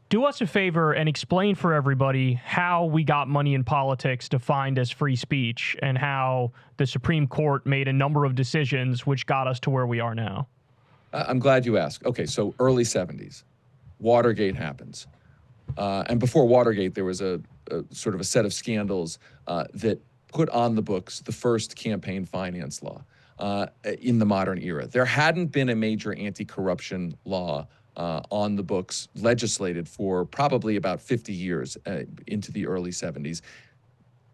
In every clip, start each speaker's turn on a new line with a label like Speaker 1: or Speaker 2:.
Speaker 1: Do us a favor and explain for everybody how we got money in politics defined as free speech and how the Supreme Court made a number of decisions which got us to where we are now.
Speaker 2: I'm glad you asked. Okay, so early 70s, Watergate happens. And before Watergate, there was a sort of a set of scandals that put on the books the first campaign finance law in the modern era. There hadn't been a major anti-corruption law on the books legislated for probably about 50 years into the early 70s.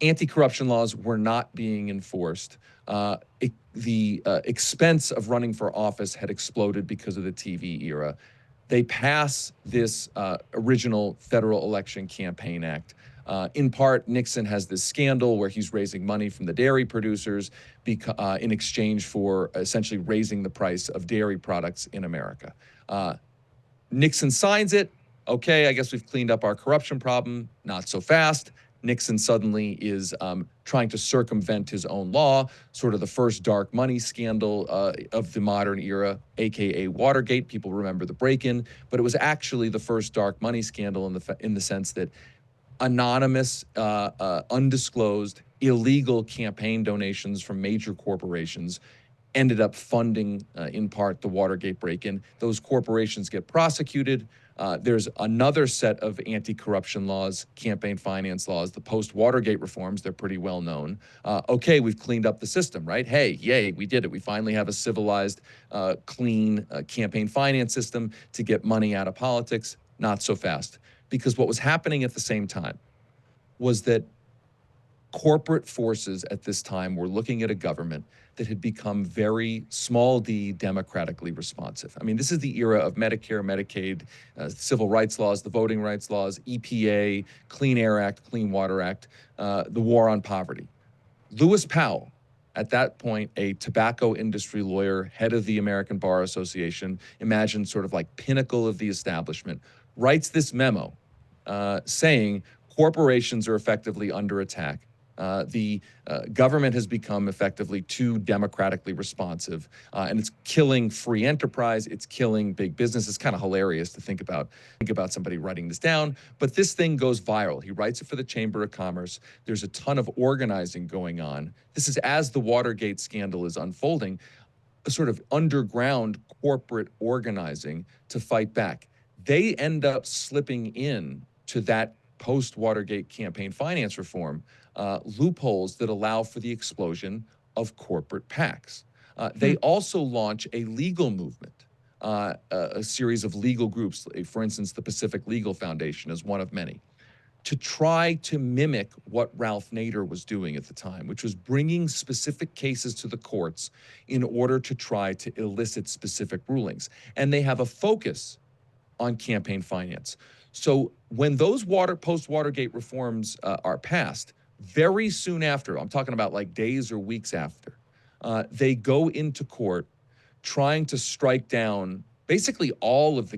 Speaker 2: Anti-corruption laws were not being enforced. The expense of running for office had exploded because of the TV era. They pass this original Federal Election Campaign Act. In part, Nixon has this scandal where he's raising money from the dairy producers in exchange for essentially raising the price of dairy products in America. Nixon signs it. Okay, I guess we've cleaned up our corruption problem. Not so fast. Nixon suddenly is trying to circumvent his own law, sort of the first dark money scandal of the modern era, AKA Watergate. People remember the break-in, but it was actually the first dark money scandal in the sense that anonymous, undisclosed, illegal campaign donations from major corporations ended up funding, in part, the Watergate break-in. Those corporations get prosecuted. There's another set of anti-corruption laws, campaign finance laws, the post-Watergate reforms. They're pretty well known. Okay, we've cleaned up the system, right? Hey, yay, we did it. We finally have a civilized, clean campaign finance system to get money out of politics. Not so fast. Because what was happening at the same time was that corporate forces at this time were looking at a government that had become very small d democratically responsive. I mean, this is the era of Medicare, Medicaid, civil rights laws, the voting rights laws, EPA, Clean Air Act, Clean Water Act, the war on poverty. Lewis Powell, at that point, a tobacco industry lawyer, head of the American Bar Association, imagine sort of like pinnacle of the establishment, writes this memo saying corporations are effectively under attack. The government has become effectively too democratically responsive, and it's killing free enterprise. It's killing big business. It's kind of hilarious to think about somebody writing this down, but this thing goes viral. He writes it for the Chamber of Commerce. There's a ton of organizing going on. This is as the Watergate scandal is unfolding, a sort of underground corporate organizing to fight back. They end up slipping in to that post-Watergate campaign finance reform loopholes that allow for the explosion of corporate PACs. They also launch a legal movement, a series of legal groups, for instance, the Pacific Legal Foundation is one of many, to try to mimic what Ralph Nader was doing at the time, which was bringing specific cases to the courts in order to try to elicit specific rulings. And they have a focus on campaign finance. So when those post-Watergate reforms are passed, very soon after, I'm talking about like days or weeks after, they go into court trying to strike down basically all of the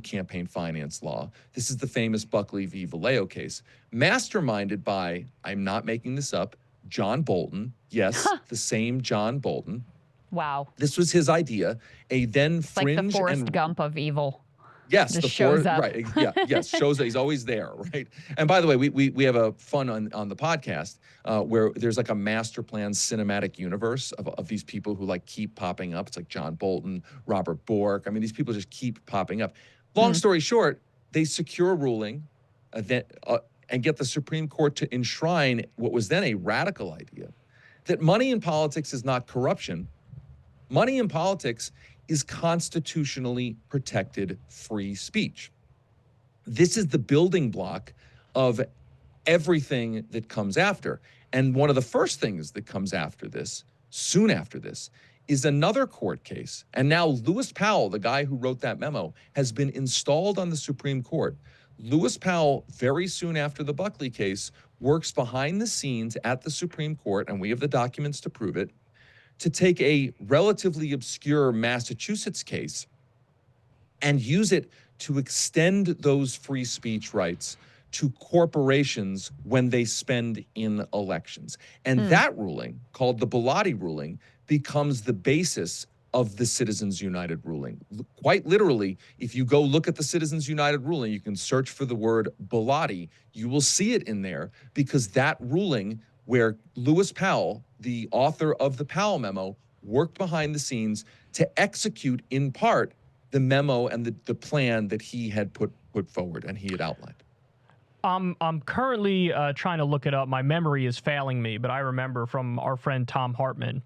Speaker 2: campaign finance law. This is the famous Buckley v. Vallejo case, masterminded by, I'm not making this up, John Bolton. Yes, the same John Bolton.
Speaker 3: Wow.
Speaker 2: This was his idea, a then
Speaker 3: it's like the Forrest Gump of evil.
Speaker 2: Yes,
Speaker 3: just
Speaker 2: the
Speaker 3: shows up.
Speaker 2: Right. Yeah, yes, shows up. He's always there, right? And by the way, we have a fun on the podcast where there's like a master plan cinematic universe of these people who like keep popping up. It's like John Bolton, Robert Bork. I mean, these people just keep popping up. Long story short, they secure a ruling and get the Supreme Court to enshrine what was then a radical idea that money in politics is not corruption. Money in politics is constitutionally protected free speech. This is the building block of everything that comes after. And one of the first things that comes after this, soon after this, is another court case. And now Lewis Powell, the guy who wrote that memo, has been installed on the Supreme Court. Lewis Powell, very soon after the Buckley case, works behind the scenes at the Supreme Court, and we have the documents to prove it, to take a relatively obscure Massachusetts case and use it to extend those free speech rights to corporations when they spend in elections. And that ruling, called the Bellotti ruling, becomes the basis of the Citizens United ruling. Quite literally, if you go look at the Citizens United ruling, you can search for the word Bellotti. You will see it in there, because that ruling, where Lewis Powell, the author of the Powell memo, worked behind the scenes to execute in part the memo and the plan that he had put forward and he had outlined.
Speaker 1: I'm currently trying to look it up. My memory is failing me, but I remember from our friend Tom Hartman,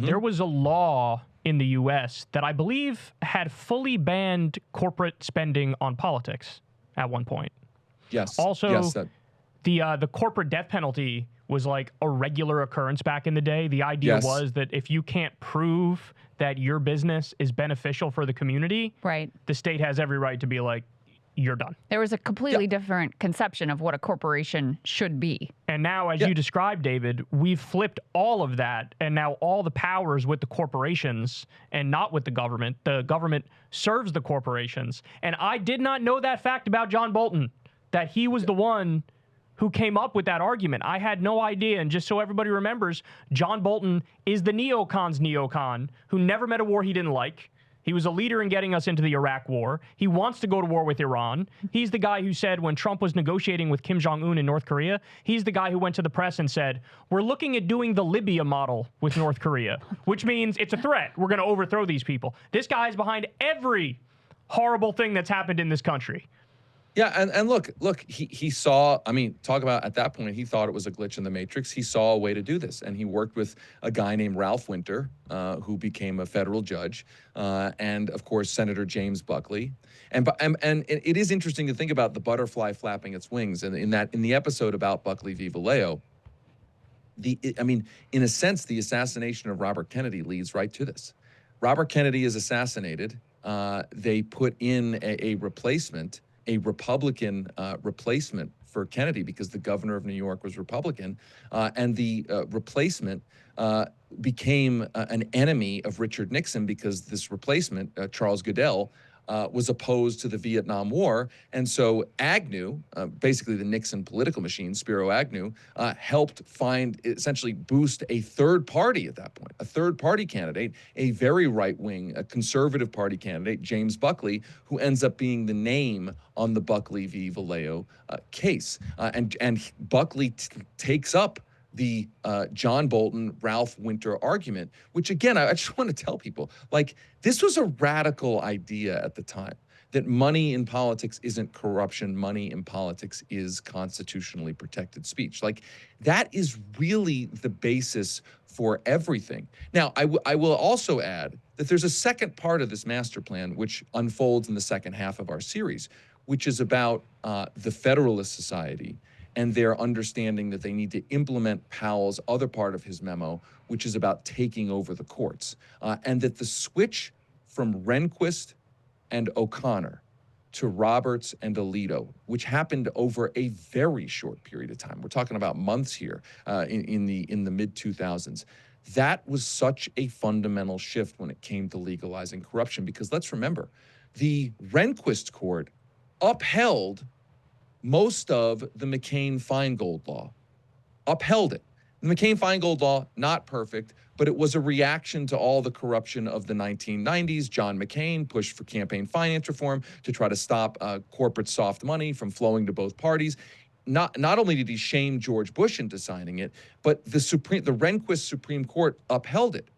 Speaker 1: there was a law in the U.S. that I believe had fully banned corporate spending on politics at one point.
Speaker 2: Yes.
Speaker 1: Also,
Speaker 2: yes,
Speaker 1: the corporate death penalty was like a regular occurrence back in the day. The idea was that if you can't prove that your business is beneficial for the community,
Speaker 3: right,
Speaker 1: the state has every right to be like, you're done.
Speaker 3: There was a completely different conception of what a corporation should be.
Speaker 1: And now, as you described, David, we've flipped all of that, and now all the power is with the corporations and not with the government. The government serves the corporations. And I did not know that fact about John Bolton, that he was the one who came up with that argument. I had no idea. And just so everybody remembers, John Bolton is the neocon's neocon who never met a war he didn't like. He was a leader in getting us into the Iraq war. He wants to go to war with Iran. He's the guy who said when Trump was negotiating with Kim Jong-un in North Korea, he's the guy who went to the press and said, we're looking at doing the Libya model with North Korea, which means it's a threat. We're going to overthrow these people. This guy is behind every horrible thing that's happened in this country.
Speaker 2: Yeah, and look, he saw, I mean, talk about at that point, he thought it was a glitch in the matrix. He saw a way to do this, and he worked with a guy named Ralph Winter, who became a federal judge, and of course, Senator James Buckley. And it is interesting to think about the butterfly flapping its wings. And in the episode about Buckley v. Vallejo, in a sense, the assassination of Robert Kennedy leads right to this. Robert Kennedy is assassinated. They put in a replacement, a Republican replacement for Kennedy, because the governor of New York was Republican, and the replacement became an enemy of Richard Nixon, because this replacement, Charles Goodell, was opposed to the Vietnam War. And so Agnew, basically the Nixon political machine, Spiro Agnew, helped essentially boost a third party at that point, a third party candidate, a very right-wing, a conservative party candidate, James Buckley, who ends up being the name on the Buckley v. Vallejo case. And Buckley takes up the John Bolton, Ralph Winter argument, which again, I just want to tell people, like, this was a radical idea at the time, that money in politics isn't corruption, money in politics is constitutionally protected speech. Like, that is really the basis for everything. Now, I will also add that there's a second part of this master plan, which unfolds in the second half of our series, which is about the Federalist Society and their understanding that they need to implement Powell's other part of his memo, which is about taking over the courts. And that the switch from Rehnquist and O'Connor to Roberts and Alito, which happened over a very short period of time, we're talking about months here in the mid-2000s, that was such a fundamental shift when it came to legalizing corruption. Because let's remember, the Rehnquist court upheld most of the McCain-Feingold law, upheld it. The McCain-Feingold law, not perfect, but it was a reaction to all the corruption of the 1990s. John McCain pushed for campaign finance reform to try to stop corporate soft money from flowing to both parties. Not only did he shame George Bush into signing it, but the Rehnquist Supreme Court upheld it.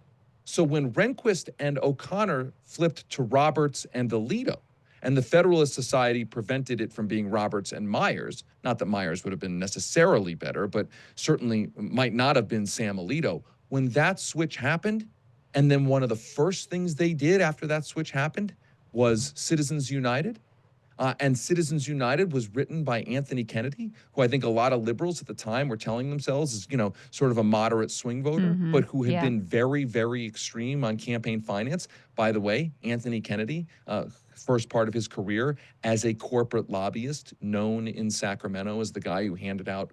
Speaker 2: So when Rehnquist and O'Connor flipped to Roberts and Alito, and the Federalist Society prevented it from being Roberts and Myers. Not that Myers would have been necessarily better, but certainly might not have been Sam Alito. When that switch happened, and then one of the first things they did after that switch happened was Citizens United. And Citizens United was written by Anthony Kennedy, who I think a lot of liberals at the time were telling themselves is, sort of a moderate swing voter, but who had been very, very extreme on campaign finance. By the way, Anthony Kennedy, first part of his career as a corporate lobbyist, known in Sacramento as the guy who handed out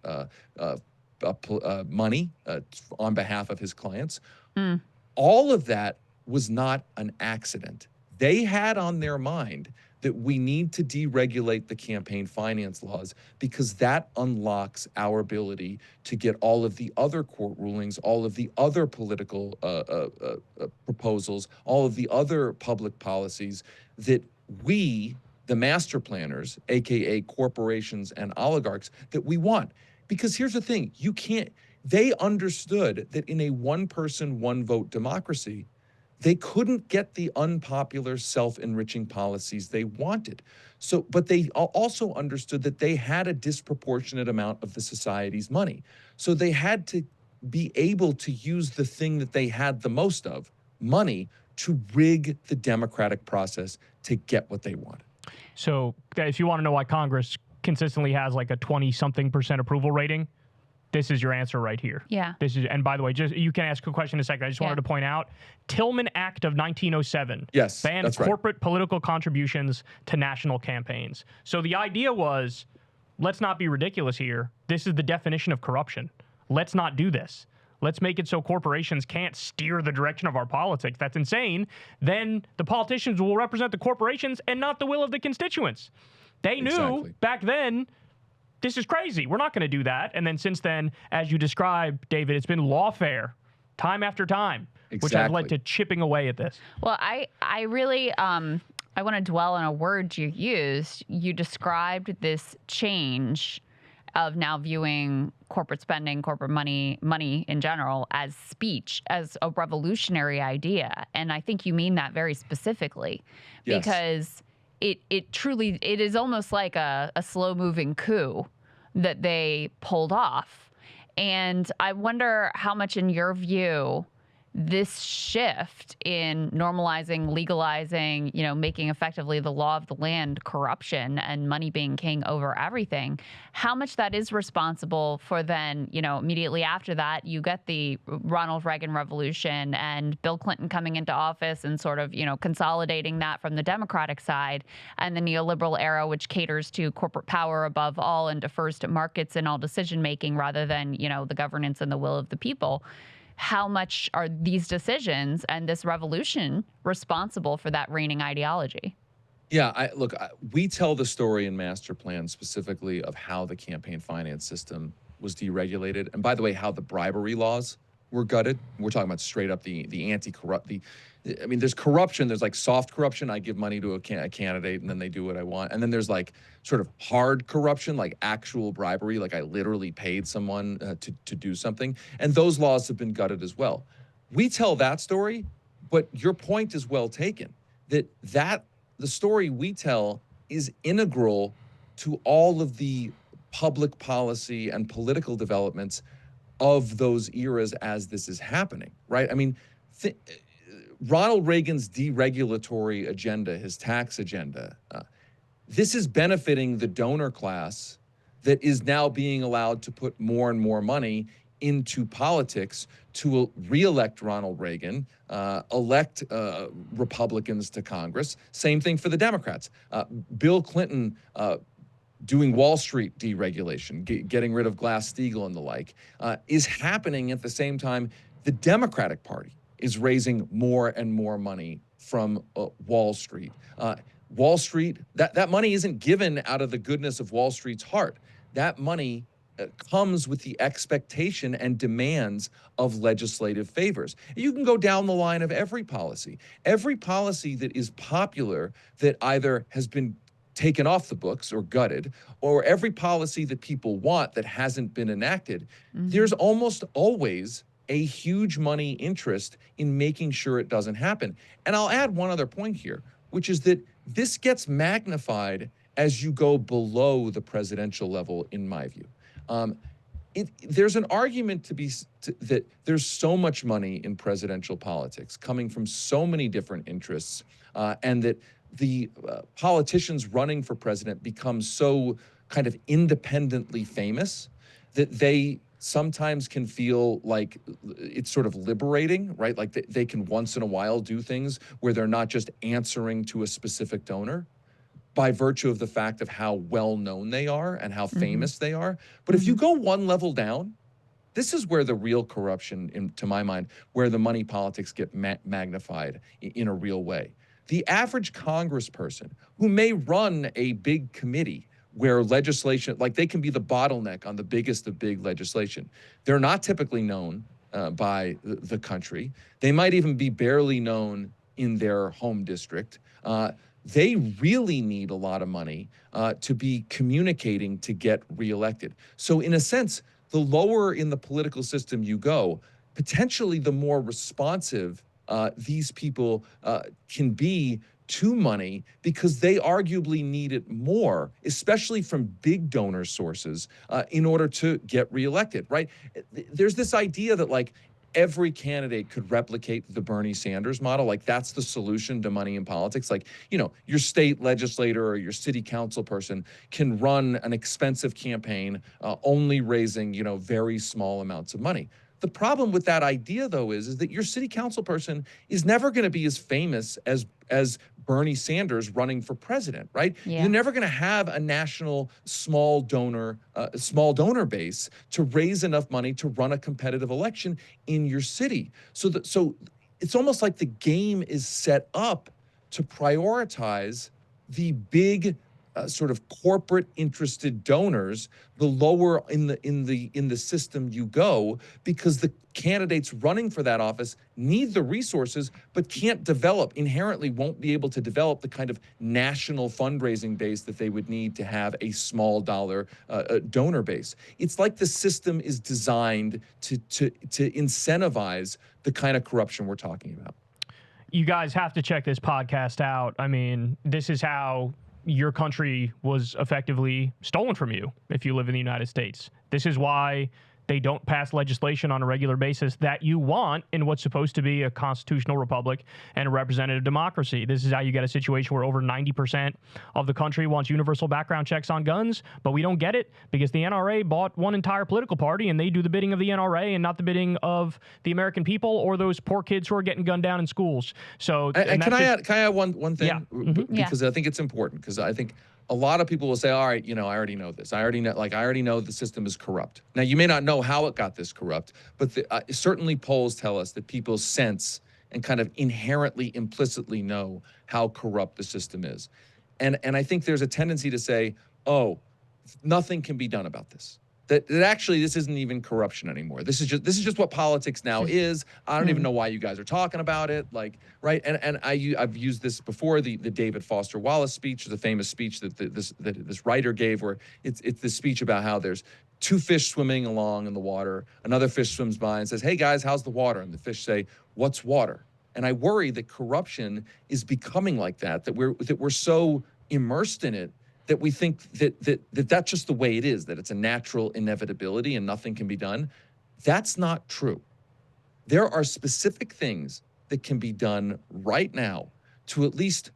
Speaker 2: money on behalf of his clients. All of that was not an accident. They had on their mind that we need to deregulate the campaign finance laws because that unlocks our ability to get all of the other court rulings, all of the other political proposals, all of the other public policies that we, the master planners, AKA corporations and oligarchs, that we want. Because here's the thing, they understood that in a one-person, one-vote democracy, they couldn't get the unpopular self-enriching policies they wanted. But they also understood that they had a disproportionate amount of the society's money. So they had to be able to use the thing that they had the most of, money, to rig the democratic process to get what they wanted.
Speaker 1: So if you want to know why Congress consistently has like a 20-something% approval rating, this is your answer right here.
Speaker 3: Yeah.
Speaker 1: And by the way, you can ask a question in a second. I just wanted to point out, Tillman Act of 1907 banned corporate political contributions to national campaigns. So the idea was, let's not be ridiculous here. This is the definition of corruption. Let's not do this. Let's make it so corporations can't steer the direction of our politics. That's insane. Then the politicians will represent the corporations and not the will of the constituents. They knew back then, this is crazy. We're not going to do that. And then since then, as you described, David, it's been lawfare time after time, which has led to chipping away at this.
Speaker 3: Well, I really I want to dwell on a word you used. You described this change of now viewing corporate spending, corporate money in general as speech, as a revolutionary idea. And I think you mean that very specifically because it truly is almost like a slow-moving coup that they pulled off. And I wonder how much, in your view, this shift in normalizing, legalizing, making effectively the law of the land corruption and money being king over everything, how much that is responsible for then, immediately after that, you get the Ronald Reagan revolution and Bill Clinton coming into office and sort of, consolidating that from the Democratic side, and the neoliberal era, which caters to corporate power above all and defers to markets in all decision making rather than, the governance and the will of the people. How much are these decisions and this revolution responsible for that reigning ideology?
Speaker 2: Yeah, we tell the story in Master Plan specifically of how the campaign finance system was deregulated. And by the way, how the bribery laws were gutted. We're talking about straight up the anti-corrupt, there's corruption. There's like soft corruption. I give money to a candidate and then they do what I want. And then there's like sort of hard corruption, like actual bribery, like I literally paid someone to do something. And those laws have been gutted as well. We tell that story, but your point is well taken, that the story we tell is integral to all of the public policy and political developments of those eras as this is happening, right? Ronald Reagan's deregulatory agenda, his tax agenda, this is benefiting the donor class that is now being allowed to put more and more money into politics to re-elect Ronald Reagan, elect Republicans to Congress. Same thing for the Democrats. Bill Clinton doing Wall Street deregulation, getting rid of Glass-Steagall and the like, is happening at the same time the Democratic Party is raising more and more money from Wall Street. Wall Street, that money isn't given out of the goodness of Wall Street's heart. That money comes with the expectation and demands of legislative favors. You can go down the line of every policy that is popular that either has been taken off the books or gutted, or every policy that people want that hasn't been enacted. There's almost always a huge money interest in making sure it doesn't happen. And I'll add one other point here, which is that this gets magnified as you go below the presidential level, in my view. There's an argument that there's so much money in presidential politics coming from so many different interests, and that the politicians running for president become so kind of independently famous that they sometimes can feel like it's sort of liberating, right? Like they can once in a while do things where they're not just answering to a specific donor by virtue of the fact of how well known they are and how famous they are. But if you go one level down, this is where the real corruption, to my mind, where the money politics get magnified in a real way. The average congressperson who may run a big committee where legislation, like they can be the bottleneck on the biggest of big legislation, they're not typically known by the country. They might even be barely known in their home district. They really need a lot of money to be communicating to get reelected. So in a sense, the lower in the political system you go, potentially the more responsive these people can be to money, because they arguably need it more, especially from big donor sources, in order to get reelected, right? There's this idea that like every candidate could replicate the Bernie Sanders model. Like that's the solution to money in politics. Like, you know, your state legislator or your city council person can run an expensive campaign, only raising, you know, very small amounts of money. The problem with that idea, though, is that your city council person is never going to be as famous as Bernie Sanders running for president, right?
Speaker 3: Yeah.
Speaker 2: You're never going to have a national small donor base to raise enough money to run a competitive election in your city. So it's almost like the game is set up to prioritize the big sort of corporate interested donors the lower in the system you go, because the candidates running for that office need the resources but inherently won't be able to develop the kind of national fundraising base that they would need to have a small dollar donor base. It's like the system is designed to incentivize the kind of corruption we're talking about.
Speaker 1: You guys have to check this podcast out. I mean, this is how your country was effectively stolen from you if you live in the United States. This is why they don't pass legislation on a regular basis that you want in what's supposed to be a constitutional republic and a representative democracy. This is how you get a situation where over 90% of the country wants universal background checks on guns, but we don't get it because the NRA bought one entire political party and they do the bidding of the NRA and not the bidding of the American people or those poor kids who are getting gunned down in schools. So,
Speaker 2: and can I add one thing?
Speaker 1: Yeah.
Speaker 2: Because I think it's important, because I think a lot of people will say, all right, you know, I already know this. I already know the system is corrupt. Now, you may not know how it got this corrupt, but certainly polls tell us that people sense and kind of inherently, implicitly know how corrupt the system is. And I think there's a tendency to say, oh, nothing can be done about this. That actually this isn't even corruption anymore. This is just what politics now is. I don't even know why you guys are talking about it. Like, right? And I've used this before. The David Foster Wallace speech, the famous speech that this writer gave, where it's this speech about how there's two fish swimming along in the water. Another fish swims by and says, "Hey guys, how's the water?" And the fish say, "What's water?" And I worry that corruption is becoming like that. That we're so immersed in it that we think that that's just the way it is, that it's a natural inevitability and nothing can be done. That's not true. There are specific things that can be done right now to at least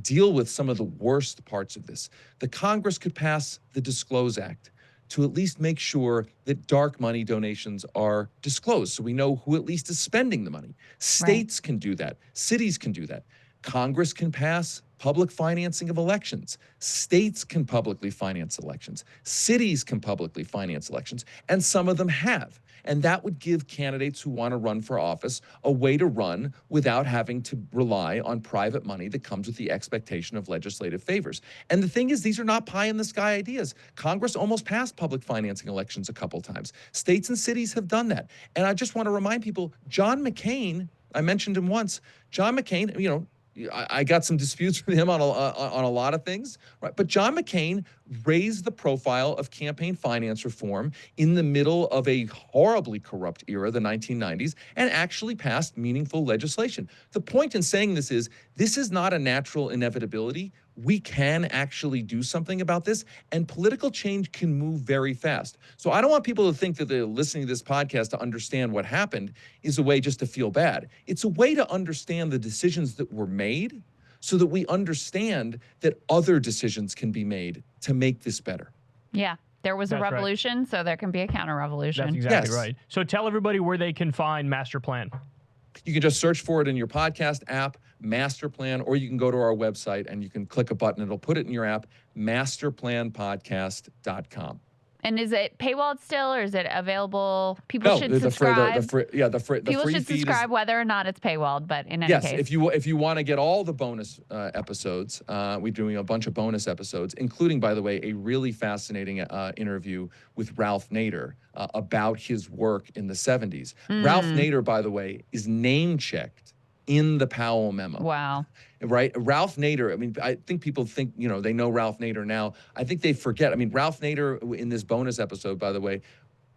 Speaker 2: deal with some of the worst parts of this. The Congress could pass the Disclose Act to at least make sure that dark money donations are disclosed, so we know who at least is spending the money. States can do that. Cities can do that. Congress can pass public financing of elections. States can publicly finance elections. Cities can publicly finance elections, and some of them have. And that would give candidates who want to run for office a way to run without having to rely on private money that comes with the expectation of legislative favors. And the thing is, these are not pie-in-the-sky ideas. Congress almost passed public financing elections a couple times. States and cities have done that. And I just want to remind people, John McCain, I mentioned him once, John McCain, you know, I got some disputes with him on a lot of things, right? But John McCain raised the profile of campaign finance reform in the middle of a horribly corrupt era, the 1990s, and actually passed meaningful legislation. The point in saying this is not a natural inevitability. We can actually do something about this, and political change can move very fast. So I don't want people to think that they're listening to this podcast to understand what happened is a way just to feel bad. It's a way to understand the decisions that were made so that we understand that other decisions can be made to make this better.
Speaker 3: Yeah. There was a revolution, so there can be a counter-revolution.
Speaker 1: That's exactly right. So tell everybody where they can find Master Plan.
Speaker 2: You can just search for it in your podcast app, Master Plan, or you can go to our website and you can click a button. It'll put it in your app, masterplanpodcast.com.
Speaker 3: And is it paywalled still, or is it available? People
Speaker 2: No,
Speaker 3: should
Speaker 2: the
Speaker 3: subscribe.
Speaker 2: People
Speaker 3: free should subscribe whether or not it's paywalled, but in any
Speaker 2: yes,
Speaker 3: case.
Speaker 2: if you want to get all the bonus episodes, we're doing a bunch of bonus episodes, including, by the way, a really fascinating interview with Ralph Nader about his work in the 70s. Ralph Nader, by the way, is name-checked in the Powell memo.
Speaker 3: Wow.
Speaker 2: Right? Ralph Nader, I mean, I think people think, you know, they know Ralph Nader now. I think they forget. I mean, Ralph Nader, in this bonus episode, by the way,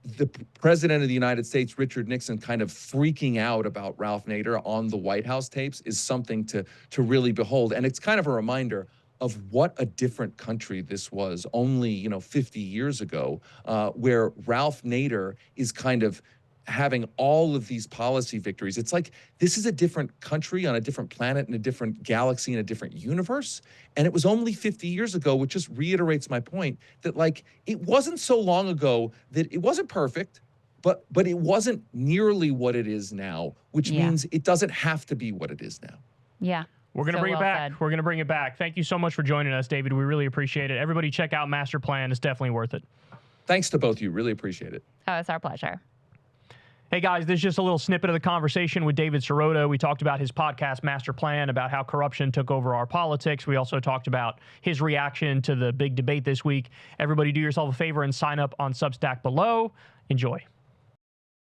Speaker 2: the president of the United States, Richard Nixon, kind of freaking out about Ralph Nader on the White House tapes is something to really behold. And it's kind of a reminder of what a different country this was only, you know, 50 years ago, where Ralph Nader is kind of having all of these policy victories. It's like, this is a different country on a different planet in a different galaxy in a different universe. And it was only 50 years ago, which just reiterates my point that, like, it wasn't so long ago that it wasn't perfect, but it wasn't nearly what it is now, which means it doesn't have to be what it is now.
Speaker 3: Yeah.
Speaker 1: We're going to bring it back. We're going to bring it back. Thank you so much for joining us, David. We really appreciate it. Everybody check out Master Plan. It's definitely worth it.
Speaker 2: Thanks to both of you. Really appreciate it.
Speaker 3: Oh, it's our pleasure.
Speaker 1: Hey guys, this is just a little snippet of the conversation with David Sirota. We talked about his podcast, Master Plan, about how corruption took over our politics. We also talked about his reaction to the big debate this week. Everybody do yourself a favor and sign up on Substack below. Enjoy.